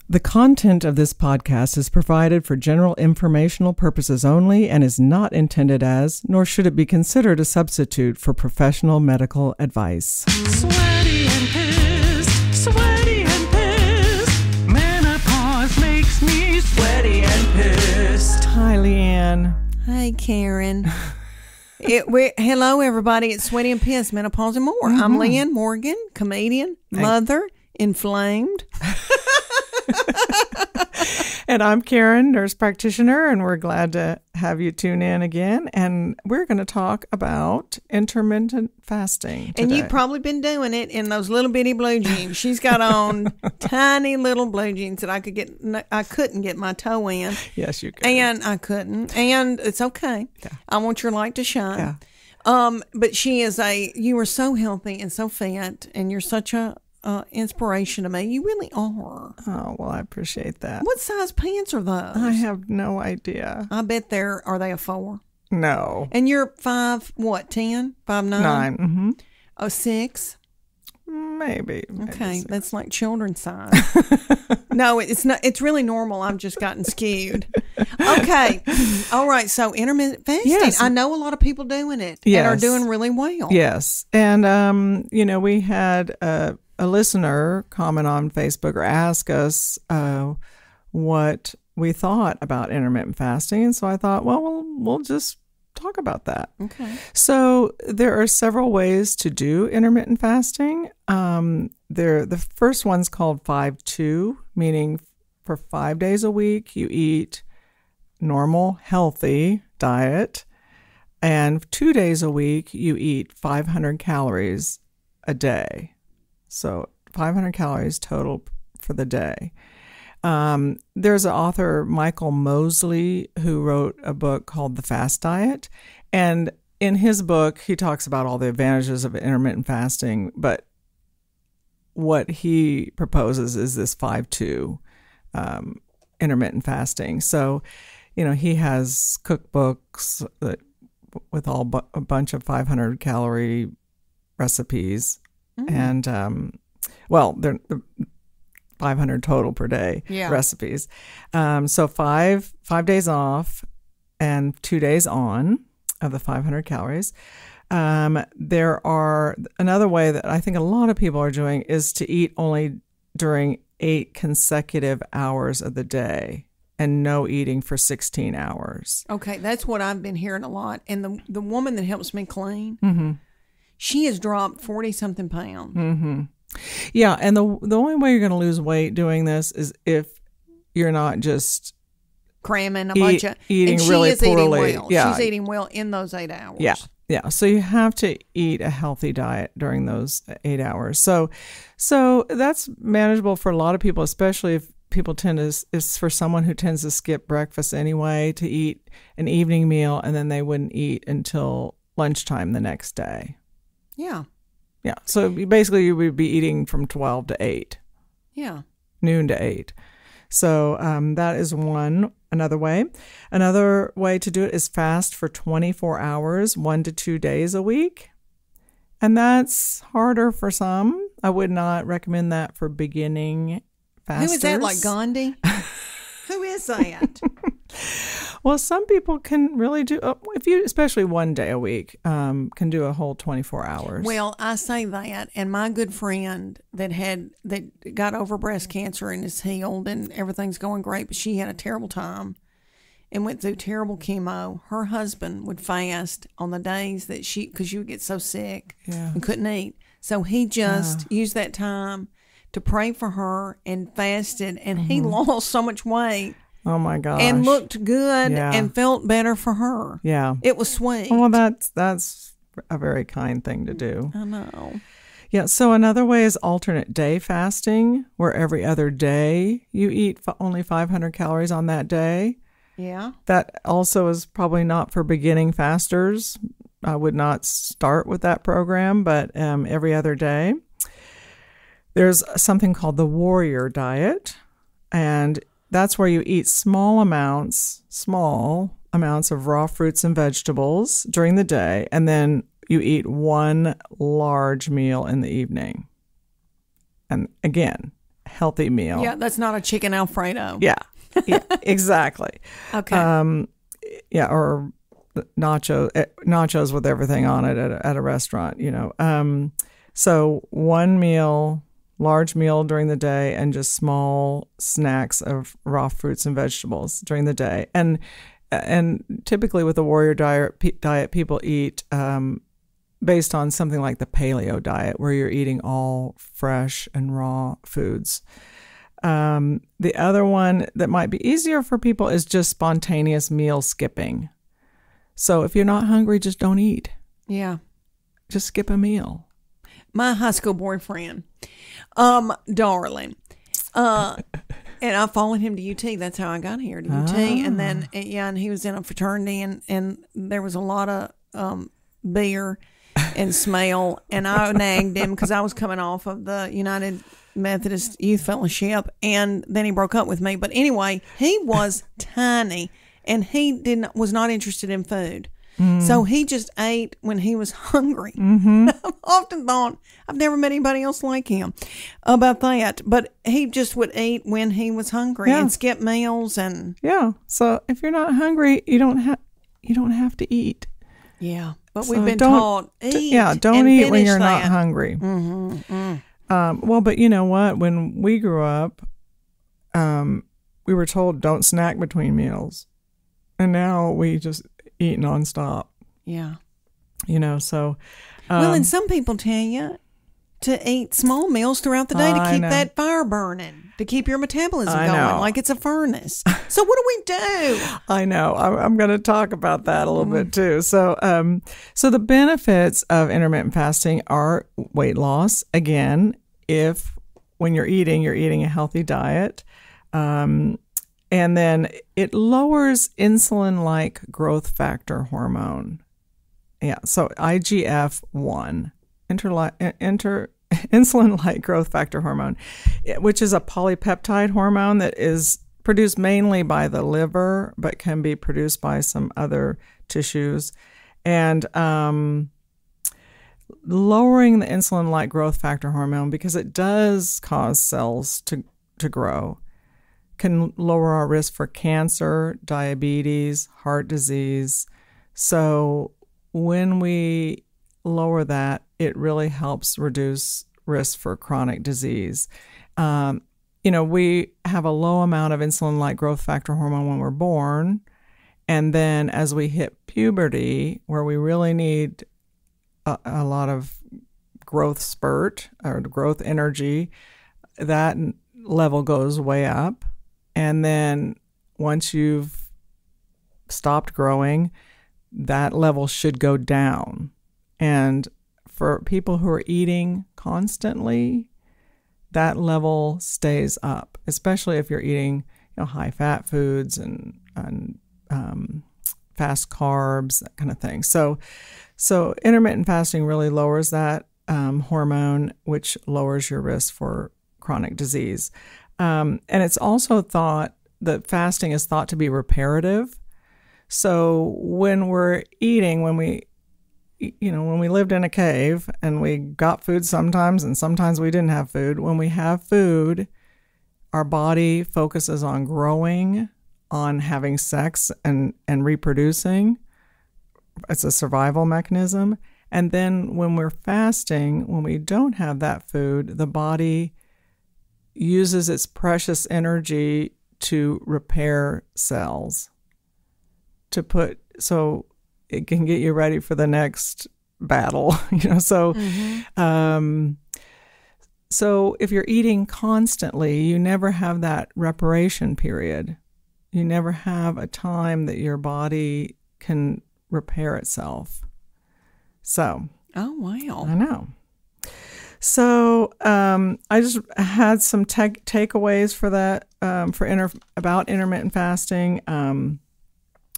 The content of this podcast is provided for general informational purposes only and is not intended as, nor should it be considered a substitute for professional medical advice. Sweaty and pissed, menopause makes me sweaty and pissed. Hi, Leanne. Hey, Karen. Hello, everybody. It's Sweaty and Pissed, Menopause and More. I'm Leanne Morgan, comedian, mother, inflamed. And I'm Karen, nurse practitioner, and we're glad to have you tune in again. And we're going to talk about intermittent fasting today. And you've probably been doing it in those little bitty blue jeans. She's got on tiny little blue jeans that I couldn't get my toe in. Yes, you could. And I couldn't. And it's okay. Yeah. I want your light to shine. Yeah. But you are so healthy and so fit, and you're such a inspiration to me. You really are. Oh, well, I appreciate that. What size pants are those? I have no idea. I bet are they a 4? No. And you're 5, what, 10? 5'9"? 9. Mm-hmm. Oh, 6? Maybe. Okay, 6. that's like children's size. No, it's not. It's really normal. I've just gotten skewed. Okay. All right. So intermittent fasting. Yes. I know a lot of people doing it Yes. and are doing really well. Yes. And, we had a listener comment on Facebook or ask us what we thought about intermittent fasting. And so I thought, well, we'll just talk about that. Okay. So there are several ways to do intermittent fasting. The first one's called 5-2, meaning for 5 days a week, you eat normal, healthy diet. And 2 days a week, you eat 500 calories a day. So 500 calories total for the day. There's an author, Michael Mosley, who wrote a book called The Fast Diet. And in his book, he talks about all the advantages of intermittent fasting. But what he proposes is this 5-2 intermittent fasting. So, he has cookbooks with a bunch of 500 calorie recipes. And, they're 500 total per day recipes. So five days off and 2 days on of the 500 calories. There are another way that I think a lot of people are doing is to eat only during 8 consecutive hours of the day and no eating for 16 hours. Okay. That's what I've been hearing a lot. And the woman that helps me clean, she has dropped 40-something pounds. Mm-hmm. Yeah, and the only way you're going to lose weight doing this is if you're not just cramming a bunch of eating and she really is poorly. Eating well. Yeah. She's eating well in those 8 hours. Yeah. So you have to eat a healthy diet during those 8 hours. So that's manageable for a lot of people, especially if people is for someone who tends to skip breakfast anyway, to eat an evening meal and then they wouldn't eat until lunchtime the next day. Yeah. Yeah. So basically you would be eating from 12 to 8. Yeah. Noon to 8. So that is another way. Another way to do it is fast for 24 hours, 1 to 2 days a week. And that's harder for some. I would not recommend that for beginning fasters. Who is that, like Gandhi? Who is that? Well, some people can really do, especially 1 day a week, can do a whole 24 hours. Well, I say that, and my good friend that got over breast cancer and is healed and everything's going great, but she had a terrible time and went through terrible chemo. Her husband would fast on the days that because she would get so sick and couldn't eat. So he just used that time to pray for her and fasted, and he lost so much weight. Oh my gosh. And looked good and felt better for her. Yeah. It was sweet. Well, that's a very kind thing to do. I know. Yeah. So another way is alternate day fasting, where every other day you eat only 500 calories on that day. Yeah. That also is probably not for beginning fasters. I would not start with that program, but every other day. There's something called the warrior diet, and that's where you eat small amounts of raw fruits and vegetables during the day, and then you eat one large meal in the evening. And again, healthy meal. Yeah, that's not a chicken Alfredo. Yeah, exactly. Okay. Yeah, or nachos with everything on it at a restaurant, So one meal, large meal during the day, and just small snacks of raw fruits and vegetables during the day. And typically with the warrior diet, people eat based on something like the paleo diet, where you're eating all fresh and raw foods. The other one that might be easier for people is just spontaneous meal skipping. So if you're not hungry, just don't eat. Yeah. Just skip a meal. My high school boyfriend, darling, and I followed him to UT. That's how I got here to UT. And then, and he was in a fraternity, and there was a lot of beer and smell. And I nagged him because I was coming off of the United Methodist Youth Fellowship, and then he broke up with me. But anyway, he was tiny, and he was not interested in food. So he just ate when he was hungry. I've often thought, I've never met anybody else like him about that. But he just would eat when he was hungry and skip meals. And yeah. So if you're not hungry, you don't have to eat. Yeah. But So we've been taught, eat. Don't eat when you're that. not hungry. Well, but you know what? When we grew up, we were told don't snack between meals. And now we just eat nonstop. Yeah. So. Well, and some people tell you to eat small meals throughout the day to keep that fire burning, to keep your metabolism going like it's a furnace. So what do we do? I know. I'm going to talk about that a little bit too. So, so the benefits of intermittent fasting are weight loss. Again, when you're eating a healthy diet. And then it lowers insulin-like growth factor hormone. Yeah, so IGF-1, insulin-like growth factor hormone, which is a polypeptide hormone that is produced mainly by the liver, but can be produced by some other tissues. And lowering the insulin-like growth factor hormone, because it does cause cells to grow, can lower our risk for cancer, diabetes, heart disease. So when we lower that, it really helps reduce risk for chronic disease. We have a low amount of insulin-like growth factor hormone when we're born. And then as we hit puberty, where we really need a lot of growth spurt or growth energy, that level goes way up. And then once you've stopped growing, that level should go down. And for people who are eating constantly, that level stays up, especially if you're eating high-fat foods and fast carbs, that kind of thing. So intermittent fasting really lowers that hormone, which lowers your risk for chronic disease. And it's also thought that fasting is thought to be reparative. So when we're eating, when we lived in a cave and we got food sometimes and sometimes we didn't have food, when we have food, our body focuses on growing, on having sex and reproducing. It's a survival mechanism. And then when we're fasting, when we don't have that food, the body uses its precious energy to repair cells, so it can get you ready for the next battle. So if you're eating constantly, you never have that reparation period. You never have a time that your body can repair itself. So. Oh, wow. I know. So I just had some takeaways for that about intermittent fasting.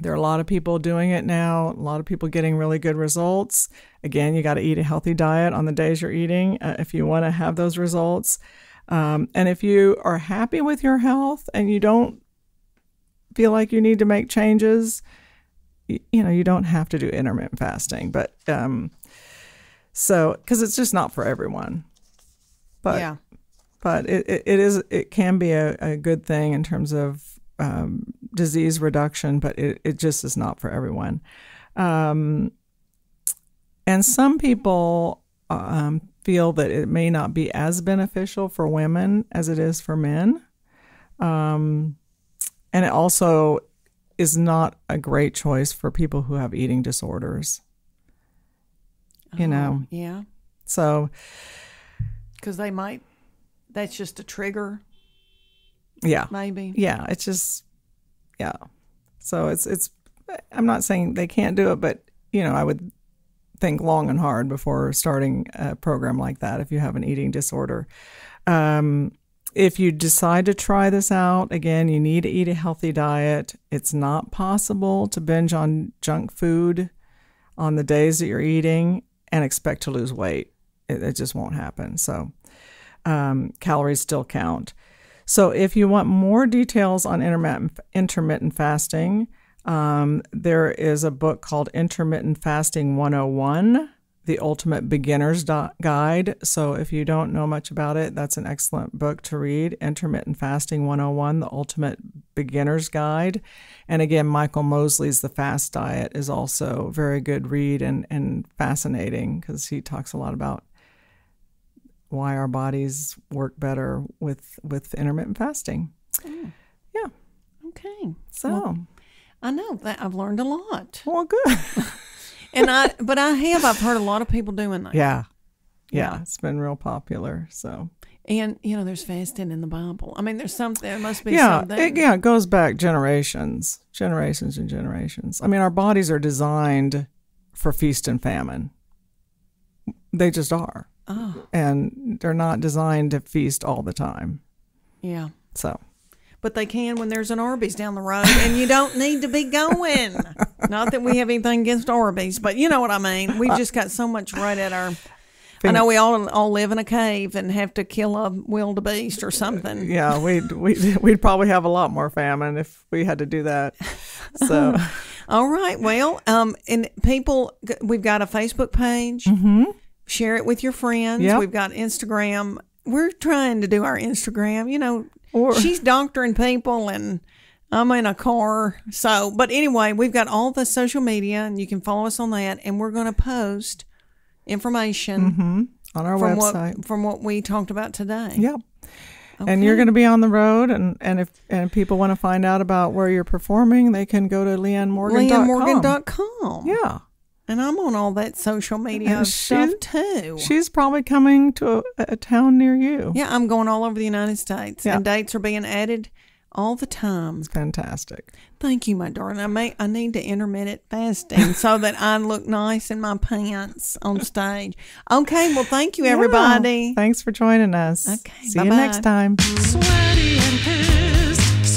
There are a lot of people doing it now. A lot of people getting really good results. Again, you got to eat a healthy diet on the days you're eating if you want to have those results. And if you are happy with your health and you don't feel like you need to make changes, you don't have to do intermittent fasting. But so, because it's just not for everyone. But yeah. But it can be a good thing in terms of disease reduction, but it just is not for everyone. And some people feel that it may not be as beneficial for women as it is for men. And it also is not a great choice for people who have eating disorders. You know? Yeah. So. Because that's just a trigger. Yeah. Maybe. Yeah. It's just, yeah. So it's, I'm not saying they can't do it, but, I would think long and hard before starting a program like that if you have an eating disorder. If you decide to try this out, again, you need to eat a healthy diet. It's not possible to binge on junk food on the days that you're eating and expect to lose weight. It just won't happen. So calories still count. So if you want more details on intermittent fasting, there is a book called Intermittent Fasting 101, The Ultimate Beginner's Guide. So if you don't know much about it, that's an excellent book to read. Intermittent Fasting 101, The Ultimate Beginner's Guide. And again, Michael Mosley's The Fast Diet is also a very good read and fascinating because he talks a lot about why our bodies work better with intermittent fasting. Oh. Yeah. Okay. So well, I know that I've learned a lot. Well, good. I've heard a lot of people doing that. Yeah. It's been real popular. So. And there's fasting in the Bible. I mean, there must be something. It goes back generations and generations. I mean, our bodies are designed for feast and famine. They just are. Oh. And they're not designed to feast all the time. Yeah. So. But they can when there's an Arby's down the road, and you don't need to be going. Not that we have anything against Arby's, but you know what I mean. We've just got so much right at our. I know we all live in a cave and have to kill a wildebeest or something. Yeah, we'd probably have a lot more famine if we had to do that. So. All right. Well, and people, we've got a Facebook page. Mm-hmm. Share it with your friends. Yep. We've got Instagram. We're trying to do our Instagram. She's doctoring people and I'm in a car. So, but anyway, we've got all the social media and you can follow us on that. And we're going to post information on our website from what we talked about today. Yep. Okay. And you're going to be on the road. And if people want to find out about where you're performing, they can go to LeanneMorgan.com. LeanneMorgan.com. Yeah. And I'm on all that social media stuff too. She's probably coming to a town near you. Yeah, I'm going all over the United States. Yeah. And dates are being added all the time. It's fantastic. Thank you, my darling. I need to intermittent fasting so that I look nice in my pants on stage. Okay, well, thank you, everybody. Thanks for joining us. Okay, See you next time. Sweaty and pissed.